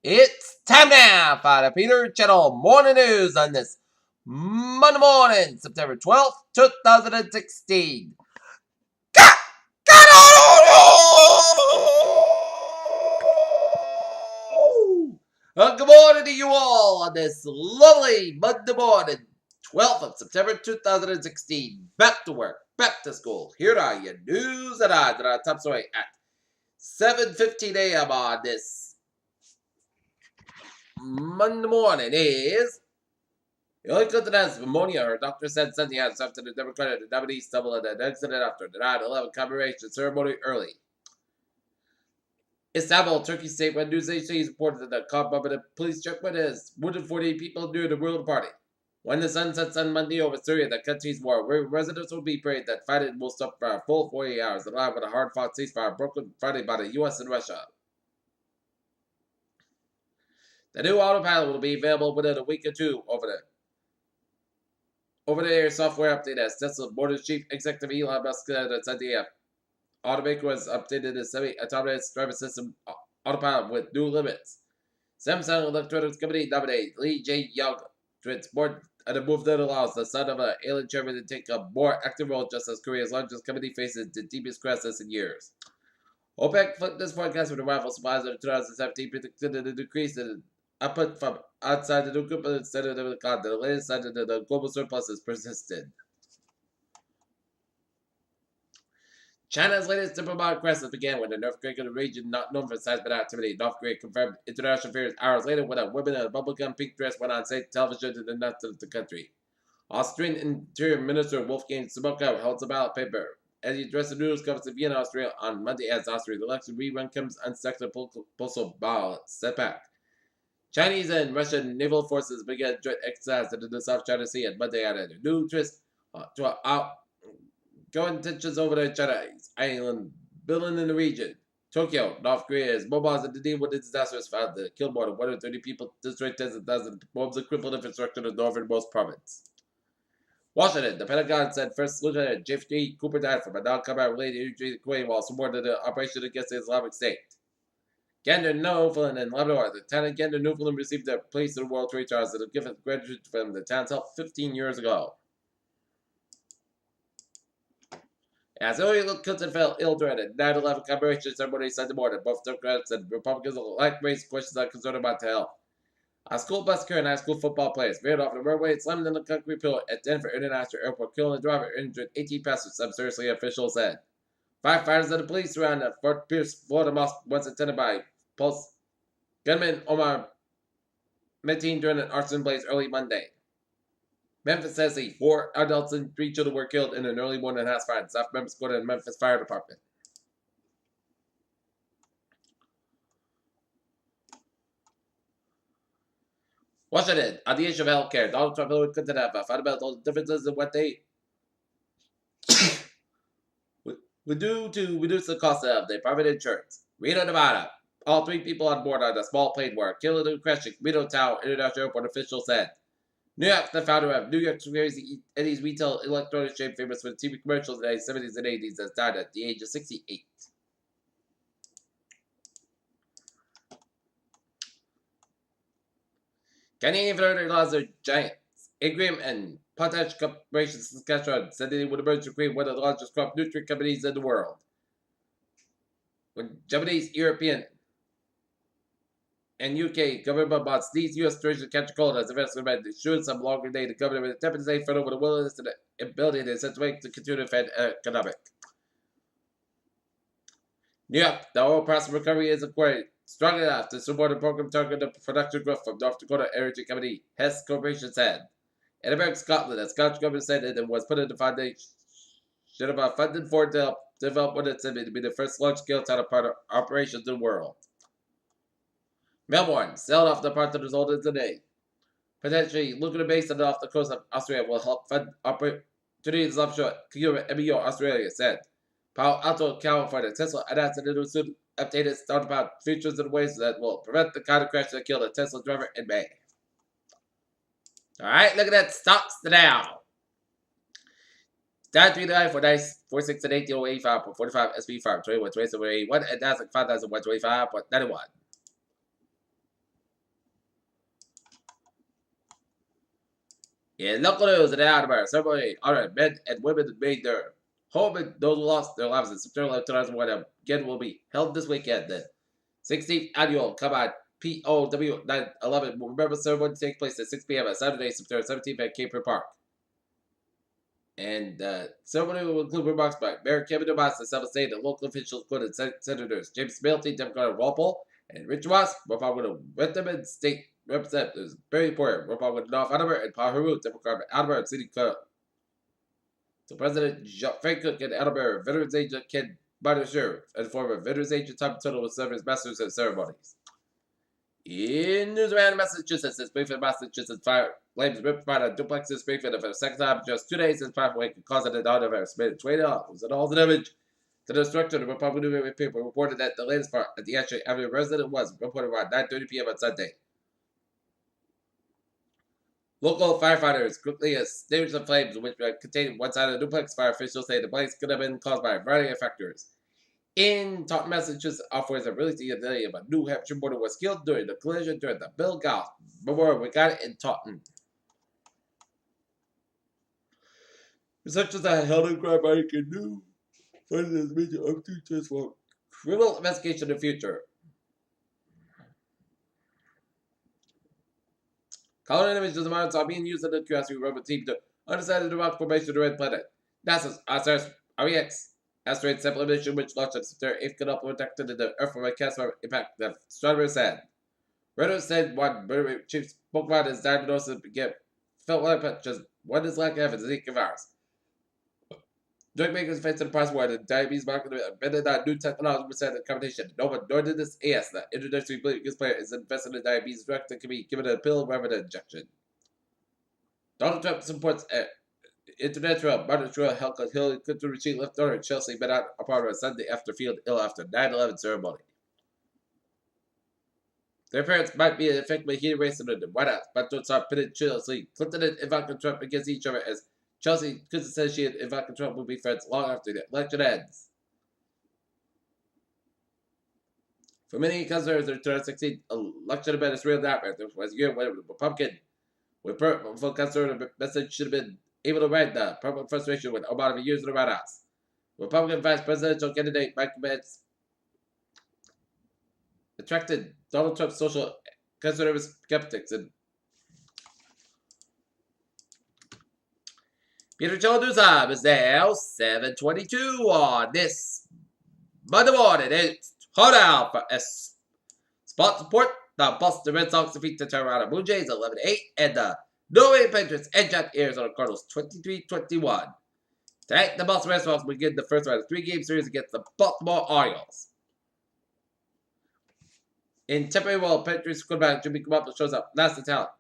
It's time now for the Peter Channel Morning News on this Monday morning, September 12th, 2016. Got good morning to you all on this lovely Monday morning, 12th of September 2016. Back to work, back to school. Here are your news and odds that are top story at 7:15 a.m. on this Monday morning is the only good that has pneumonia, her doctor said Sunday after the Democratic nominee stumbled in an accident after the 9/11 commemoration ceremony early. Istanbul, Turkey state when news agencies reported that the car bomb at a police checkpoint has wounded 48 people during the world party. When the sun sets on Monday over Syria, the country's war, where residents will be praying that fighting will stop for a full 48 hours, along with a hard-fought ceasefire broken Friday by the U.S. and Russia. The new autopilot will be available within a week or two over-the-air software update as Tesla board chief executive Elon Musk said on Sunday. Automaker has updated the semi-autonomous driver system autopilot with new limits. Samsung Electronics Company nominated Lee Jae-young to its board and a move that allows the son of an alien chairman to take a more active role just as Korea's largest company faces the deepest crisis in years. OPEC flipped this forecast with arrival supplies in 2017 predicted a decrease in output from outside the nuclear but instead of the continent. The latest sign that the global surplus has persisted. China's latest diplomatic crisis began when the North Korean region not known for seismic activity. North Korea confirmed international affairs hours later when a woman in a bubblegum pink dress went on state television to the nuts of the country. Austrian Interior Minister Wolfgang Sobotka held the ballot paper as he addressed the news conference in Vienna, Austria on Monday as Austria's election rerun comes unstuck postal ballot setback. Chinese and Russian naval forces began joint exercise into the South China Sea on Monday added a new twist to outgoing tensions over the Chinese island building in the region. Tokyo, North Korea is mobilized to deal with the disasters found that killed more than 130 people, destroyed tens of thousands of homes, and crippled infrastructure in the northernmost province. Washington, the Pentagon said First Lieutenant Jeffrey Cooper died from a non-combat related injury to Kuwait while supporting the operation against the Islamic State. Gander, Newfoundland, and Labrador. The town of Gander, Newfoundland received a place in the World Trade Charge as a gift of gratitude from the town's help 15 years ago. As Hillary Clinton fell ill during the 9/11 commemoration ceremony Sunday morning, both Democrats and Republicans alike raised questions on concern about health. A school bus carrying high school football players veered off the roadway and slammed into the concrete pillar at Denver International Airport, killing the driver and injured 18 passengers, some seriously, officials said. Firefighters and the police surrounded the Fort Pierce, Florida mosque once attended by Pulse gunman Omar Metin during an arson blaze early Monday. Memphis says 4 adults and 3 children were killed in an early morning house fire in South Memphis Quarter in Memphis Fire Department. Washington, on the issue of health care, Donald Trump and Hillary Clinton have fundamental differences in what they would do to reduce the cost of their private insurance. Reno, Nevada. All 3 people on board on a small plane were killed in a crash at Reno Tower International Airport, officials said. New York, the founder of New York's Crazy Eddie's retail electronics chain, famous for TV commercials in the 70s and 80s, has died at the age of 68. Canadian veterinary laws are giants. Agrium and Potash Corporation Saskatchewan said they would emerge to create one of the largest crop nutrient companies in the world. When Japanese, European, and UK government bonds these U.S. Treasury catch cold as investors demand insurance some longer day the government attempted to say front over the willingness and the ability to set way to continue to defend economic. New York, the oil price recovery is acquired strong enough to support a program targeting the production growth from North Dakota energy company Hess Corporation said. In America, Scotland, the Scottish government said that it was put in the foundation of a funded for to develop what it said to be the first large-scale teleporter operations in the world. Melbourne sailed off the part that was older today. Potentially looking base off the coast of Australia will help fund opportunities offshore. Cuba, MEO, Australia said. Palo Alto, California, Tesla announced that it will soon update its thought about features and ways that will prevent the kind of crash that killed a Tesla driver in May. Alright, look at that. Stocks now. Dow 309 for 46 and 1885 for 45, SP 5 21 27 81, and Nasdaq 5125.91. In local news in the Attleboro, several other men and women made their home and those who lost their lives in September 11, 2001 again will be held this weekend. The 16th annual Come On POW 9/11 Remember ceremony takes place at 6 p.m. on Saturday, September 17th at Cape Park. And ceremony will include remarks by Mayor Kevin DeMoss and some state and local officials, including Senators James Milty, Democrat Walpole, and Rich Ross, Republican Winterman State Representatives Barry Porter, Republican North Attleboro, and Paul Haru, Democrat Attleboro City Clerk. So President Frank Cook and Attleboro Veterans Agent Ken Barter and former Veterans Agent Tom Tuttle will serve as masters of ceremonies. In news around Massachusetts, Springfield, Massachusetts fire claims ripped by a duplex in Springfield for the second time in just 2 days since fire wake causing a daughter of estimated $20 and all the damage to the structure. The Republican New York paper reported that the latest fire at the Ashley Avenue resident was reported around 9:30 p.m. on Sunday. Local firefighters quickly extinguished the flames, which contained one side of the duplex. Fire officials say the blaze could have been caused by a variety of factors. In Taunton, Massachusetts, officers have released the identity of a New Hampshire border was killed during the collision during the Bill Goff Memorial Regatta in Taunton. Researchers are held in crime can do finding this major opportunities for criminal investigation in the future. Color images of the Mars are being used in the Curiosity rover team to understand the rock formation of the red planet. NASA's REX asteroid sample mission, which launched on September 8th, could help protect the Earth from a catastrophic impact, the astronomers said. Reuters said one chief spoke about his diagnosis began felt like just one is lack of evidence of Zika virus. Drug makers faced the possible the diabetes market invented that new technology percent of competition. Nor did this AS, the internationally biggest player, is invested in diabetes drug that can be given a pill rather than an injection. Donald Trump supports international monetary health because Hillary Clinton receive left daughter Chelsea met out apartment Sunday after feeling ill after 9/11 ceremony. Their parents might be effectively heated race in the White House, but don't start pitting Chelsea Clinton and Ivanka Trump against each other as Chelsea Clinton says she and Ivanka Trump will be friends long after the election ends. For many conservatives, the 2016 election event is real nightmare. There was a year when the Republican with full conservative message should have been able to ride the public frustration with Obama for years in the White House. Republican vice presidential candidate Mike Pence attracted Donald Trump's social conservative skeptics and Peter Children's time is now 7:22 on this Monday morning. It's hot out for spot support. The Boston Red Sox defeat the Toronto Blue Jays 11-8, and the New England Patriots edge out Arizona Cardinals 23-21. Tonight, the Boston Red Sox begin the first round of 3-game series against the Baltimore Orioles. In Tempe, while Patriots quarterback Jimmy Garoppolo shows up, that's the talent.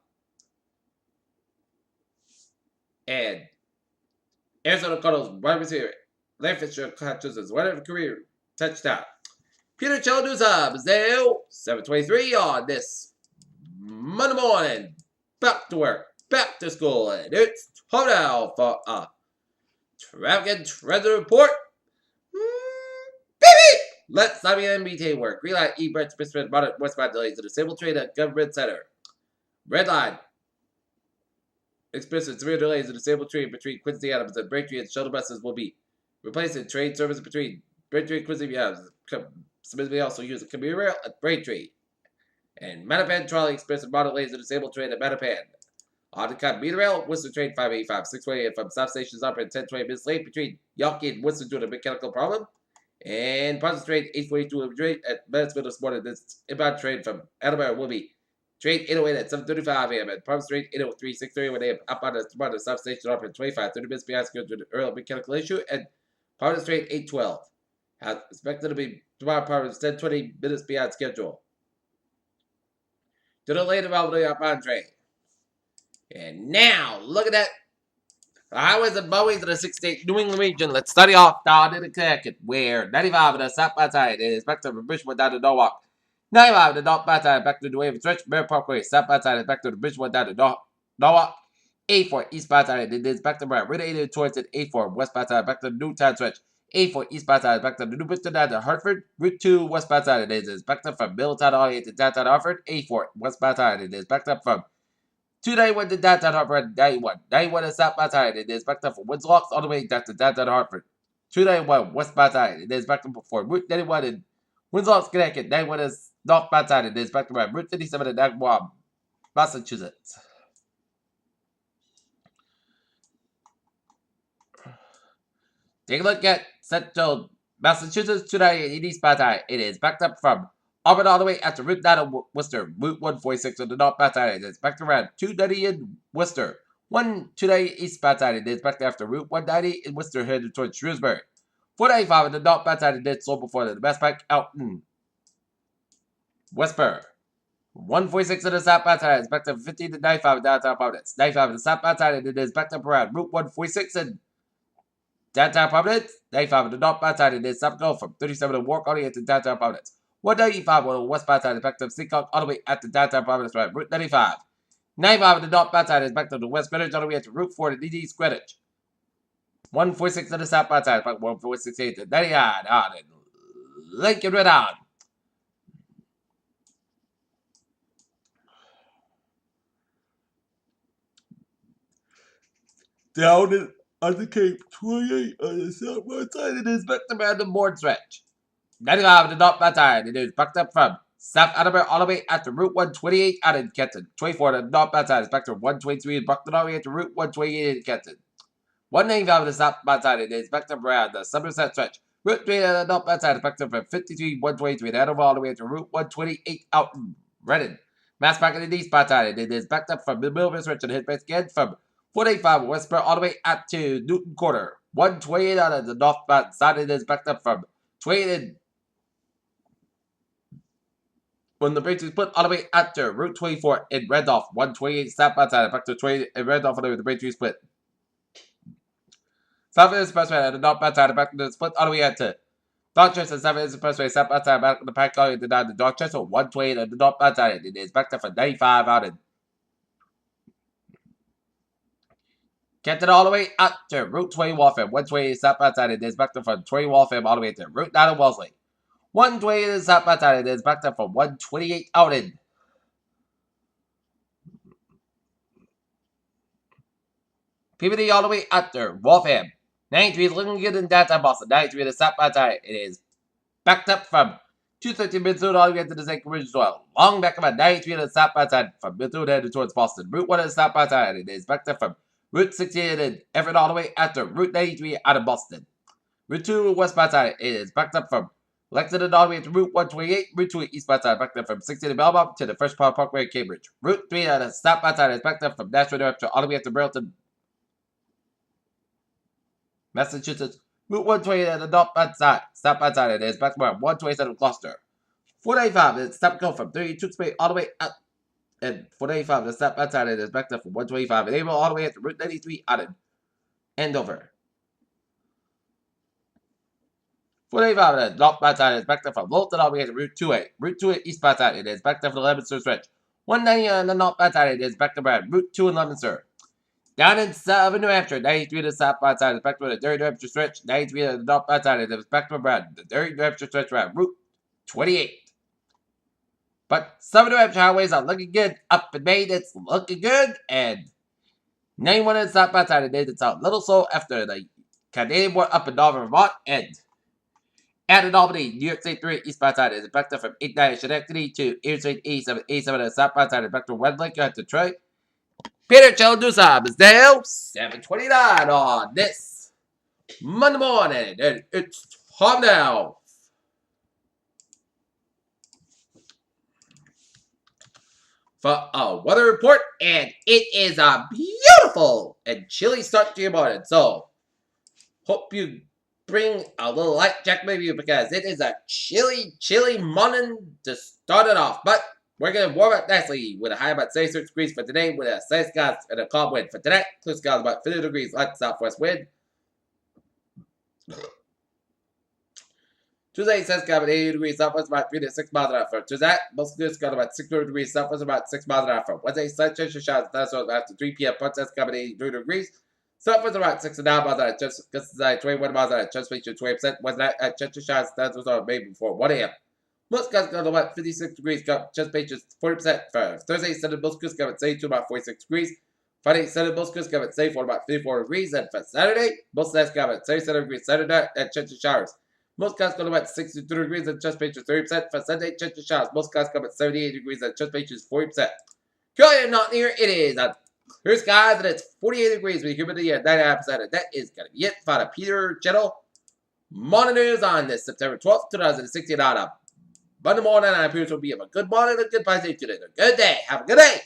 And Arizona Cardinals wide receiver Larry Fitzgerald catches his one career touchdown. Peter Chaladusa is now 7:23 on this Monday morning. Back to work, back to school, and it's time now for a traffic and transit report. Baby! Let's start the MBT work. Green line, E-Branch, Pittsburgh, westbound delays to the Disabled Train at Government Center. Red line, experiencing severe delays in the disabled train between Quincy Adams and Braintree, and shuttle buses will be replacing train service between Braintree and Quincy Adams. Smith may also use a commuter rail at Braintree. And Mattapan trolley experiencing moderate delays in the disabled train at Mattapan. On the commuter rail, Worcester train 585, 620, and from South Stations operating 10-20 minutes late between Yawkey and Worcester due to a mechanical problem. And Parsons train 842 at Mansfield this morning. This inbound train from Attleboro will be train 808 at 7:35 a.m. and Parsons train 803, 630 when they up on the South Station operating 25, 30 minutes behind schedule due to early mechanical issue. And Parsons train 812 has expected to be tomorrow Parsons 10-20 minutes behind schedule. To the late about the outbound train. And now, look at that. The highways and byways of the 6-state New England region. Let's study off down in Connecticut, where 95 of the southbound side is back to Bridgewood down to Norwalk. 95 of the northbound side back to the New Haven Stretch. Bear Parkway, southbound side is back to the Bridgewood down to Norwalk. 84 eastbound side is back to Route 88 towards it. 84 westbound side back to the Newtown Stretch. 84 eastbound side back to the New Bridgeton down to Hartford. Route 2 westbound side is back up from Middletown all the way to downtown Hartford. 84 westbound side is back up from Today went to downtown Hartford, 91. 91 is south by side. It is backed up for Winslocks all the way down to downtown Hartford. 291 west by side. It is backed up for Route 91 in Winslocks, Connecticut. 91 is north by side. It is backed up by Route 57 in Nagawam, Massachusetts. Take a look at Central Massachusetts, 298 east by side. It is backed up from Auburn all the way after Route 9 in Worcester, Route 146 on the north by side. It is backed around 290 in Worcester. 128 east by side. It is backed after Route 190 in Worcester headed towards Shrewsbury. 495 on the north by side. It did slow before the West Pike out in Westboro. 146 on the south by side. It's backed up 15 to 95 in downtown Providence. 95 on the south by side. It is backed up around Route 146 in downtown Providence. 95 on the north by side. It is up go from 37 to Wark all the way to downtown Providence. 195 on the west by side. It's backed up Seacock all the way at the downtown Providence right. Route 95. 95 on the north by side. It's backed up to West Greenwich all the way to Route 4 to DD's Greenwich. 146 on the south by side. 146 to 99 on it. Lincoln Red on. Down on the Cape 28 on the southwest side. It is backed up on the Moore stretch. 95 on the north by side. It is backed up from South Attleboro all the way after Route 128 out in Kenton. 24 on the north by side. It's back to 123 in Buckton all the way after Route 128 in Kenton. 195 on the south by side. It is backed up around the Somerset stretch. Route 3 on the north by side. It's backed up from 53 123 in Hanover all the way to Route 128 out in Reading. Mass back in the east by side. It is backed up from the middle of the stretch and hit back again from 485 Westboro all the way out to Newton Quarter. 128 on the north side. It is backed up from 28 when the bridge is split all the way out to Route 24 in Randolph. 128 south by side. Back to 20 in Randolph all the way the bridge is split. South Expressway at the north by side. Back to the split all the way out to Dorchester. South Expressway south by side. Back to the Pike all the way down to Dorchester. 128 at the north by side. It is backed up for 95 out in Kenton all the way out to Route 20 Waltham. 128 south by side. It is backed up from 20 Waltham all the way to Route 9 in Wellesley. 128 south by side. It is backed up from 128 out in Peabody all the way out to Waltham. 93 is looking good in downtown Boston. 93 is south by side. It is backed up from 230 Mid-Zone all the way to the St. Bridge Soil. Long back about 93 is south by side from Mid-Zone headed towards Boston. Route 1 is south by side. It is backed up from Route 68 in Everett all the way after Route 93 out of Boston. Route 2 west by side. It is backed up from Lexington all the way to Route 128. Route 2 east by side. Backed up from 60 to Belmont to the Fresh Park Parkway in Cambridge. Route 3 on the south by side is backed up from Nashville, New Hampshire all the way up to Burlington, Massachusetts. Route 128 at the north by side. South by side. It is backed up from 127 Gloucester. 495 is stop go from 32 Spray all the way up. And 495 the stop by side. It is backed up from 125 and April all the way up to Route 93 out in Andover. 485 at the north by side is backed up from Lowell all the way to Route 28. Route 28 east by side. It is backed up from the Leominster stretch. 190 on the north by side. It is backed up around Route 2 in Leominster. Down in southern New Hampshire, 93 to the south by side is backed up the Derry New Hampshire stretch. 93 to the north by side. It is backed up around the Derry New Hampshire stretch around Route 28. But some New Hampshire highways are looking good. Up in Maine, it's looking good. And 91 in the south by side. It's a little slow after the Canadian war up in Northern Vermont. And out in Albany, New York State 3 east by side is backed up from 89 Schenectady to Interstate 87. 87 in the south by side is backed to Red Lake at Detroit. Peter Chaladusa is now 7:29 on this Monday morning. And it's time now for a weather report, and it is a beautiful and chilly start to your morning. So, hope you bring a little light jacket with you because it is a chilly morning to start it off. But we're going to warm up nicely with a high about 76 degrees for today with a sunny skies and a calm wind. For tonight, clear skies about 50 degrees, light southwest wind. Tuesday, sunny skies about 80 degrees southwest, about 3 to 6 miles an hour. For Tuesday, most clear skies about 60 degrees southwest, about 6 miles an hour. For Wednesday, sunshine showers thunderstorms after 3 p.m. Part sunny skies about 83 degrees. Southwest about 6 to 9 miles an hour. Just 21 miles an hour. Chance ratio 20%. Wednesday night, chance showers thunderstorms maybe before 1 a.m. Most skies got about 56 degrees, got just pages 40%. For Thursday, Sunday, most skies got at say to about 46 degrees. Friday, Saturday, most skies got at say for about 54 degrees. And for Saturday, most skies got at 37 degrees. Saturday, and chance of showers. Most skies got about 62 degrees and just pages 30%. For Sunday, chance of showers. Most skies got at 78 degrees and just pages 40%. Currently not near, it is clear skies and it's 48 degrees with humidity at 99%. And that is going to be it for Peter Gentle Morning News on this September 12th, 2016 on a Monday morning. I appear to be a good morning, a good Pisces today. A good day. Have a good day.